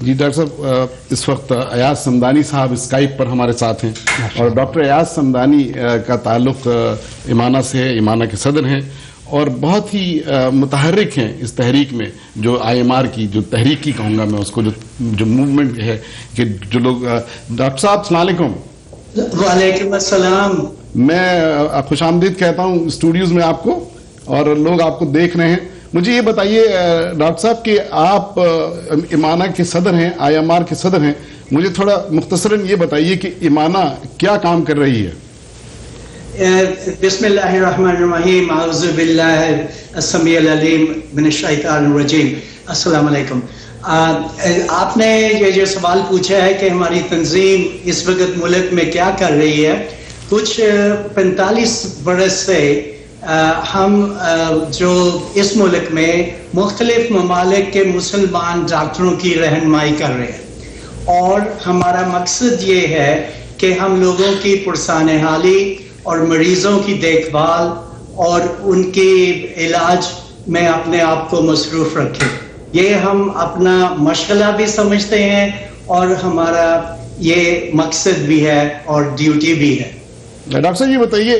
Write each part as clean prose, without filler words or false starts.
جی doctor صاحب، اس وقت ایاز سمدانی صاحب اسکائپ پر ہمارے ساتھ ہیں، اور ڈاکٹر ایاز سمدانی کا تعلق ایمانہ سے ہے، ایمانہ کے صدر ہیں، اور بہت ہی متحرک ہیں اس تحریک میں، جو آئی ایم آر کی جو تحریک کی کہوں گا میں اس کو، جو موومنٹ ہے کہ جو لوگ. ڈاکٹر صاحب السلام علیکم. وعلیکم السلام. میں خوش آمدید کہتا ہوں اسٹوڈیوز میں آپ کو، اور لوگ آپ کو دیکھ رہے ہیں. مجھے یہ بتائیے ڈاکٹر صاحب کہ آپ ایمانہ کے صدر ہیں، آئی ایم آر کے صدر ہیں، مجھے تھوڑا مختصراً یہ بتائیے کہ ایمانہ کیا کام کر رہی ہے؟ بسم اللہ الرحمن الرحیم. اعوذ باللہ السمیع العلیم من الشیطان الرجیم. السلام علیکم. آپ نے یہ جو سوال پوچھا ہے کہ ہماری تنظیم اس وقت ملک میں کیا کر رہی ہے، کچھ 45 برس سے ہم جو اس ملک میں مختلف ممالک کے مسلمان ڈاکٹروں کی رہنمائی کر رہے ہیں، اور ہمارا مقصد یہ ہے کہ ہم لوگوں کی پرسان حالی اور مریضوں کی دیکھ بھال اور ان کی علاج میں اپنے آپ کو مصروف رکھیں. یہ ہم اپنا مشغلہ بھی سمجھتے ہیں اور ہمارا یہ مقصد بھی ہے اور ڈیوٹی بھی ہے. ڈاکٹر صاحب یہ بتائیے،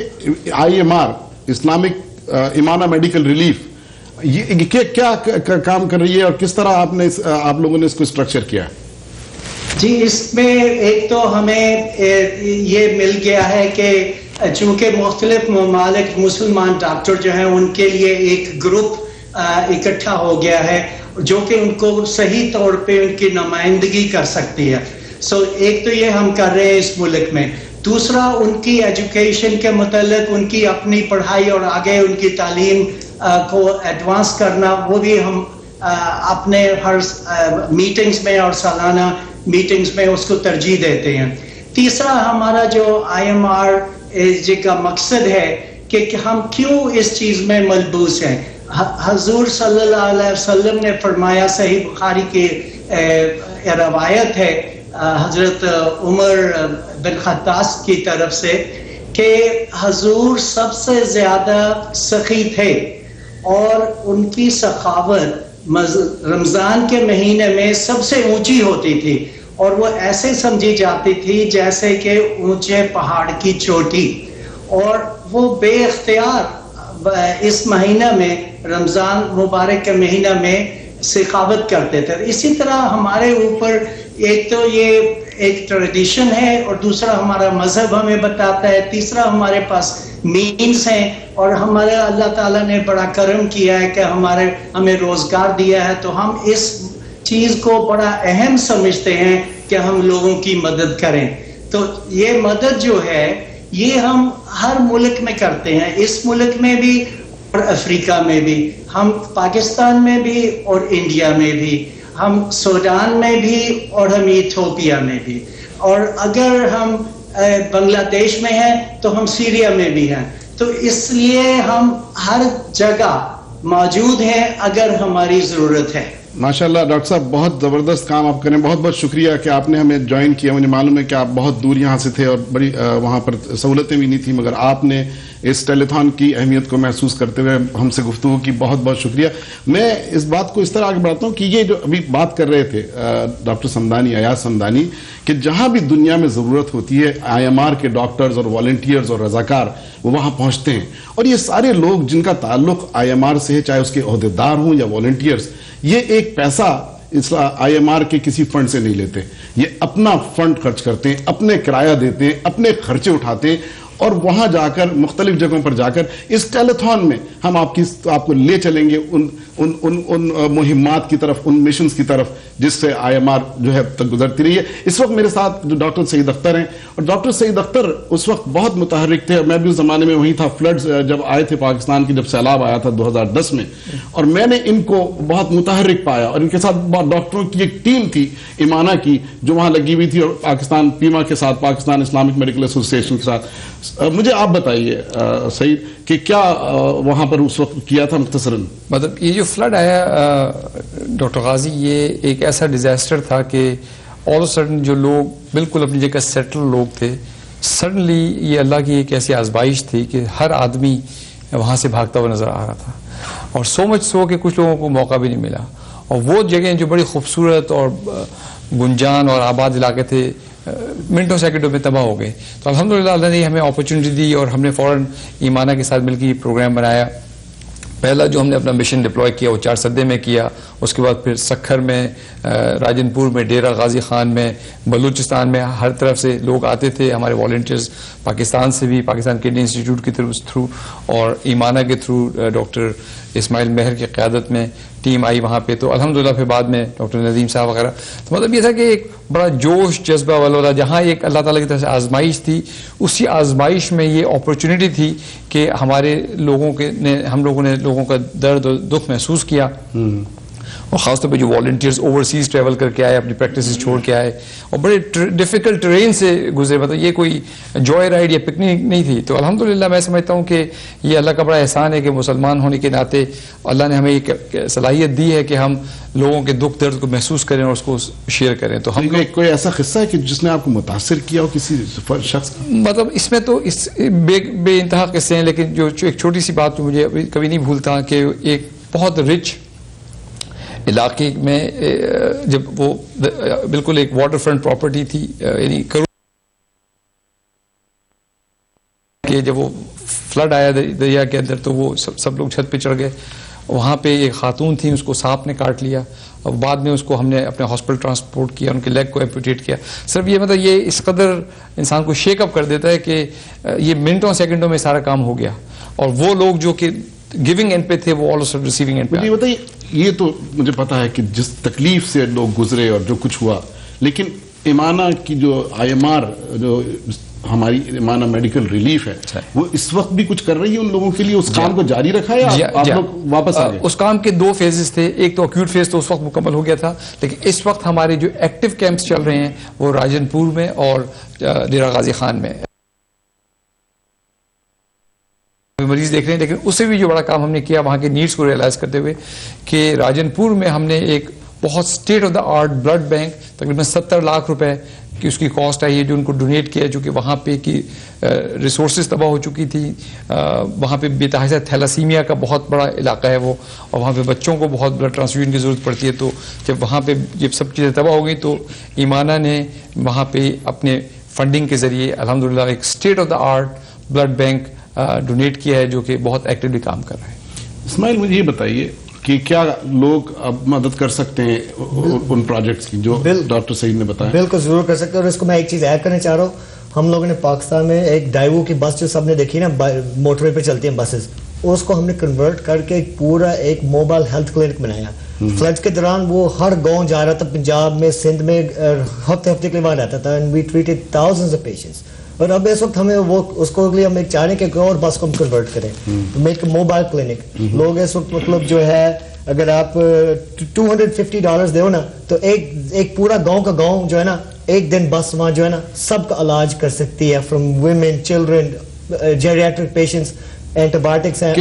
آئی ایم آر اسلامک ایمانہ میڈیکل ریلیف یہ کیا کام کر رہی ہے، اور کس طرح آپ لوگوں نے اس کو اسٹرکچر کیا؟ جی، اس میں ایک تو ہمیں یہ مل گیا ہے کہ چونکہ مختلف ممالک مسلمان ڈاکٹر جو ہیں ان کے لیے ایک گروپ اکٹھا ہو گیا ہے جو کہ ان کو صحیح طور پہ ان کی نمائندگی کر سکتی ہے. ایک تو یہ ہم کر رہے ہیں اس ملک میں. دوسرا، ان کی ایجوکیشن کے متعلق، ان کی اپنی پڑھائی اور آگے ان کی تعلیم کو ایڈوانس کرنا، وہ بھی ہم اپنے ہر میٹنگز میں اور سالانہ میٹنگز میں اس کو ترجیح دیتے ہیں. تیسرا، ہمارا جو آئی ایم آر جی کا مقصد ہے کہ ہم کیوں اس چیز میں ملبوس ہیں. حضور صلی اللہ علیہ وسلم نے فرمایا، صحیح بخاری کی روایت ہے حضرت عمر بن خطاب کی طرف سے، کہ حضور سب سے زیادہ سخی تھے اور ان کی سخاوت رمضان کے مہینے میں سب سے اونچی ہوتی تھی، اور وہ ایسے سمجھی جاتی تھی جیسے کہ اونچے پہاڑ کی چوٹی، اور وہ بے اختیار اس مہینہ میں، رمضان مبارک کے مہینہ میں سخاوت کرتے تھے. اسی طرح ہمارے اوپر ایک تو یہ ایک ٹریڈیشن ہے، اور دوسرا ہمارا مذہب ہمیں بتاتا ہے، تیسرا ہمارے پاس مینز ہیں، اور ہمارے اللہ تعالیٰ نے بڑا کرم کیا ہے کہ ہمیں روزگار دیا ہے. تو ہم اس چیز کو بڑا اہم سمجھتے ہیں کہ ہم لوگوں کی مدد کریں. تو یہ مدد جو ہے یہ ہم ہر ملک میں کرتے ہیں، اس ملک میں بھی اور افریقہ میں بھی، ہم پاکستان میں بھی اور انڈیا میں بھی، ہم سوڈان میں بھی اور ہم ایتھوپیا میں بھی، اور اگر ہم بنگلہ دیش میں ہیں تو ہم سیریا میں بھی ہیں. تو اس لیے ہم ہر جگہ موجود ہیں اگر ہماری ضرورت ہے. ماشاءاللہ ڈاکٹر صاحب، بہت زبردست کام آپ کریں. بہت بہت شکریہ کہ آپ نے ہمیں جوائن کیا. مجھے معلوم ہے کہ آپ بہت دور یہاں سے تھے اور بڑی وہاں پر سہولتیں بھی نہیں تھیں، مگر آپ نے اس ٹیلیتھون کی اہمیت کو محسوس کرتے ہوئے ہم سے گفتگو کی. بہت بہت شکریہ. میں اس بات کو اس طرح آگے بڑھاتا ہوں کہ یہ جو ابھی بات کر رہے تھے ڈاکٹر سمدانی، ایاز سمدانی، کہ جہاں بھی دنیا میں ضرورت ہوتی ہے آئی ایم آر کے ڈاکٹرز اور والنٹیئرز اور رضاکار وہ وہاں پہنچتے ہیں. اور یہ سارے لوگ جن کا تعلق آئی ایم آر سے ہے، چاہے اس کے عہدیدار ہوں یا والنٹیئرز، یہ ایک پیسہ اس آئی ایم آر کے کسی فنڈ سے نہیں لیتے. یہ اپنا فنڈ خرچ کرتے ہیں، اپنے کرایہ دیتے ہیں، اپنے خرچے اٹھاتے ہیں، اور وہاں جا کر مختلف جگہوں پر جا کر اس ٹیلیتھون میں ہم آپ کو لے چلیں گے ان مہمات کی طرف، ان مشنز کی طرف جس سے آئی ایم آر جو ہے تک گزرتی رہی ہے. اس وقت میرے ساتھ جو ڈاکٹر سعید اختر ہیں، اور ڈاکٹر سعید اختر اس وقت بہت متحرک تھے. میں بھی اس زمانے میں وہیں تھا، فلڈز جب آئے تھے پاکستان کی، جب سیلاب آیا تھا 2010 میں، اور میں نے ان کو بہت متحرک پایا. اور ان کے ساتھ ڈاکٹروں کی ایک ٹیم تھی ایمانہ کی جو وہاں لگی ہوئی تھی، اور پاکستان پیما کے ساتھ، پاکستان اسلامک میڈیکل ایسوسی ایشن کے ساتھ. مجھے آپ بتائیے سعید کہ کیا وہاں پر اس وقت کیا تھا مختصراً؟ مطلب یہ جو فلڈ آیا ڈاکٹر غازی، یہ ایک ایسا ڈیزاسٹر تھا کہ آل سڈن جو لوگ بالکل اپنی جگہ سیٹل لوگ تھے، سڈنلی یہ اللہ کی ایک ایسی آزمائش تھی کہ ہر آدمی وہاں سے بھاگتا ہوا نظر آ رہا تھا، اور سو مچ سو کہ کچھ لوگوں کو موقع بھی نہیں ملا. اور وہ جگہیں جو بڑی خوبصورت اور گنجان اور آباد علاقے تھے منٹوں سیکنڈوں میں تباہ ہو گئے. تو الحمدللہ اللہ نے ہمیں اپرچونٹی دی اور ہم نے فوراً ایمانہ کے ساتھ مل کے یہ پروگرام بنایا. پہلا جو ہم نے اپنا مشن ڈپلوائے کیا وہ 4 سدے میں کیا، اس کے بعد پھر سکھر میں، راجن پور میں، ڈیرہ غازی خان میں، بلوچستان میں، ہر طرف سے لوگ آتے تھے ہمارے والنٹیئرز، پاکستان سے بھی، پاکستان کڈنی انسٹیٹیوٹ کی طرف تھرو اور ایمانہ کے تھرو ڈاکٹر اسماعیل مہر کی قیادت میں ٹیم آئی وہاں پہ. تو الحمدللہ پھر بعد میں ڈاکٹر ندیم صاحب وغیرہ. تو مطلب یہ تھا کہ ایک بڑا جوش جذبہ والا تھا، جہاں ایک اللہ تعالیٰ کی طرف سے آزمائش تھی، اسی آزمائش میں یہ اپرچونٹی تھی کہ ہمارے ہم لوگوں نے لوگوں کا درد اور دکھ محسوس کیا. اور خاص طور پہ جو والنٹیئرز اوورسیز ٹریول کر کے آئے، اپنی پریکٹسز چھوڑ کے آئے اور بڑے ڈیفیکلٹ ٹرین سے گزرے، مطلب یہ کوئی جوائے رائڈ یا پکنک نہیں تھی. تو الحمدللہ میں سمجھتا ہوں کہ یہ اللہ کا بڑا احسان ہے کہ مسلمان ہونے کے ناطے اللہ نے ہمیں ایک صلاحیت دی ہے کہ ہم لوگوں کے دکھ درد کو محسوس کریں اور اس کو شیئر کریں. تو ہم کوئی ایسا قصہ ہے کہ جس نے آپ کو متاثر کیا ہو کسی شخص کا؟ مطلب اس میں تو بے انتہا قصے ہیں، لیکن جو ایک چھوٹی سی بات مجھے کبھی نہیں بھولتا کہ ایک بہت رچ علاقے میں جب وہ بالکل ایک واٹر فرنٹ پراپرٹی تھی، یعنی کہ جب وہ فلڈ آیا دریا کے اندر تو وہ سب لوگ چھت پہ چڑھ گئے. وہاں پہ ایک خاتون تھی، اس کو سانپ نے کاٹ لیا اور بعد میں اس کو ہم نے اپنے ہاسپٹل ٹرانسپورٹ کیا، ان کے لیگ کو ایمپوٹیٹ کیا. صرف یہ مطلب یہ اس قدر انسان کو شیک اپ کر دیتا ہے کہ یہ منٹوں سیکنڈوں میں سارا کام ہو گیا. اور وہ لوگ جو کہ گیونگ اینڈ پہ تھے وہ آلسو ریسیونگ اینڈ پہ. بتائیے، یہ تو مجھے پتا ہے کہ جس تکلیف سے لوگ گزرے اور جو کچھ ہوا، لیکن ایمانہ کی جو IMR جو ہماری ایمانہ میڈیکل ریلیف ہے وہ اس وقت بھی کچھ کر رہی ہے ان لوگوں کے لیے؟ اس کام کو جاری رکھا ہے آپ لوگ واپس آ گئے؟ اس کام کے 2 فیزز تھے. ایک تو ایکیوٹ فیز تو اس وقت مکمل ہو گیا تھا، لیکن اس وقت ہمارے جو ایکٹیو کیمپس چل رہے ہیں وہ راجن پور میں اور ڈیرہ غازی خان میں مریض دیکھ رہے ہیں. لیکن اس سے بھی جو بڑا کام ہم نے کیا وہاں کے نیڈز کو ریئلائز کرتے ہوئے کہ راجن پور میں ہم نے ایک بہت state of the art blood bank تقریباً 70 لاکھ روپے کی اس کی کاسٹ آئی ہے جو ان کو ڈونیٹ کیا، جو کہ وہاں پہ کی ریسورسز تباہ ہو چکی تھی. وہاں پہ بے تحاشا تھیلاسیمیا کا بہت بڑا علاقہ ہے وہ، اور وہاں پہ بچوں کو بہت بلڈ ٹرانسفیوژن کی ضرورت پڑتی ہے. تو جب وہاں پہ جب سب چیزیں تباہ ہو گئی تو ایمانہ نے وہاں پہ اپنے فنڈنگ کے ذریعے الحمدللہ ایک state of the art blood bank donate کیا ہے جو کہ بہت ایکٹیولی کام کر رہے ہیں. اسماعیل مجھے یہ بتائیے کہ کیا لوگ اب مدد کر سکتے ہیں ان پروجیکٹس کی جو ڈاکٹر سعید نے بتایا؟ بالکل ضرور کر سکتے ہیں. اور اس کو میں ایک چیز ایڈ کرنا چاہ رہا ہوں، ہم لوگوں نے پاکستان میں ایک ڈائیوو کی بس جو سب نے دیکھی نا موٹر وے پہ چلتی ہیں بسز، اس کو ہم نے کنورٹ کر کے پورا ایک موبائل ہیلتھ کلینک بنایا. فلڈ کے دوران وہ ہر گاؤں جا رہا تھا، پنجاب میں، سندھ میں، ہفتے کے لیے وہاں رہتا تھا. And we treated thousands of patients. اور اب اس وقت ہمیں وہ اس کو لیے ہم ایک چاہ رہے ہیں کہ اور بس کو ہم کنورٹ کریں، میک موبائل کلینک. لوگ اس وقت مطلب جو ہے اگر آپ $250 دو نا تو ایک پورا گاؤں کا گاؤں جو ہے نا ایک دن بس وہاں جو ہے نا سب کا علاج کر سکتی ہے، from women, children, geriatric patients, antibiotics ہیں.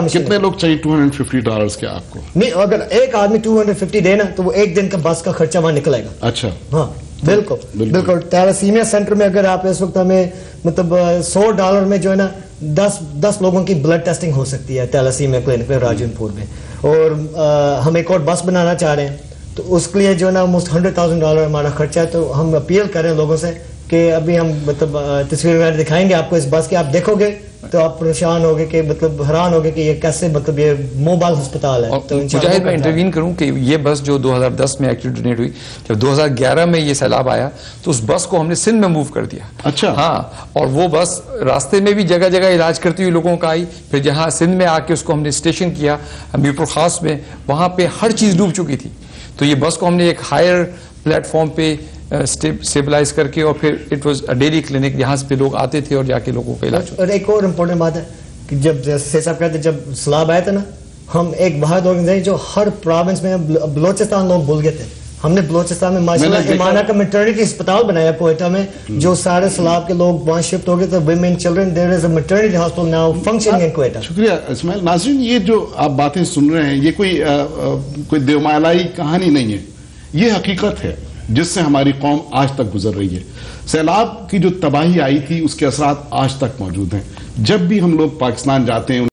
کتنے لوگ چاہیے $250 کے آپ کو؟ نہیں، اگر ایک آدمی 250 دے نا تو وہ ایک دن کا بس کا خرچہ وہاں نکلے گا. اچھا، ہاں بالکل. تیلاسیمیا سینٹر میں اگر آپ اس وقت ہمیں مطلب $100 میں جو ہے نا 10 لوگوں کی بلڈ ٹیسٹنگ ہو سکتی ہے تیلاسیمیا کلینک میں راجن پور میں. اور ہم ایک اور بس بنانا چاہ رہے ہیں تو اس کے لیے جو ہے نا almost $100,000 ہمارا خرچہ ہے. تو ہم اپیل کر رہے ہیں لوگوں سے کہ ابھی ہم مطلب تصویر وغیرہ دکھائیں گے آپ کو اس بس کی، آپ دیکھو گے تو آپ پریشان ہوگے کہ مطلب حیران ہوگے کہ یہ کیسے مطلب یہ موبائل ہسپتال ہے. تو مجاہد میں انٹروین کروں کہ یہ بس جو 2010 میں ایکچولی ڈونیٹ ہوئی، جب 2011 میں یہ سیلاب آیا تو اس بس کو ہم نے سندھ میں موو کر دیا. اچھا، ہاں. اور وہ بس راستے میں بھی جگہ جگہ علاج کرتی ہوئی لوگوں کا آئی. پھر جہاں سندھ میں آ کے اس کو ہم نے اسٹیشن کیا میرپور خاص میں، وہاں پہ ہر چیز ڈوب چکی تھی. تو یہ بس کو ہم نے ایک ہائر پلیٹ فارم پہ اسٹیبلائز کر کے، اور پھر it was a daily clinic جہاں سے لوگ آتے تھے اور جا کے لوگوں کا علاج. اور ایک اور امپورٹنٹ بات ہے کہ جب جیسے صاحب کہتے ہیں جب سیلاب آیا تھا نا، ہم ایک واحد آرگنائزیشن جو ہر پروونس میں، بلوچستان لوگ بھول گئے تھے، ہم نے بلوچستان میں ماشاءاللہ ایمانہ کا میٹرنٹی اسپتال بنایا کوئٹہ میں، جو سارے سیلاب کے لوگ وہاں شفٹ ہو گئے تھے. Women, children, there is a maternity hospital now functioning in Quetta. شکریہ اسماعیل. ناظرین، یہ جو آپ باتیں سن رہے ہیں یہ کوئی دیومالائی کہانی نہیں ہے، یہ حقیقت ہے جس سے ہماری قوم آج تک گزر رہی ہے. سیلاب کی جو تباہی آئی تھی اس کے اثرات آج تک موجود ہیں. جب بھی ہم لوگ پاکستان جاتے ہیں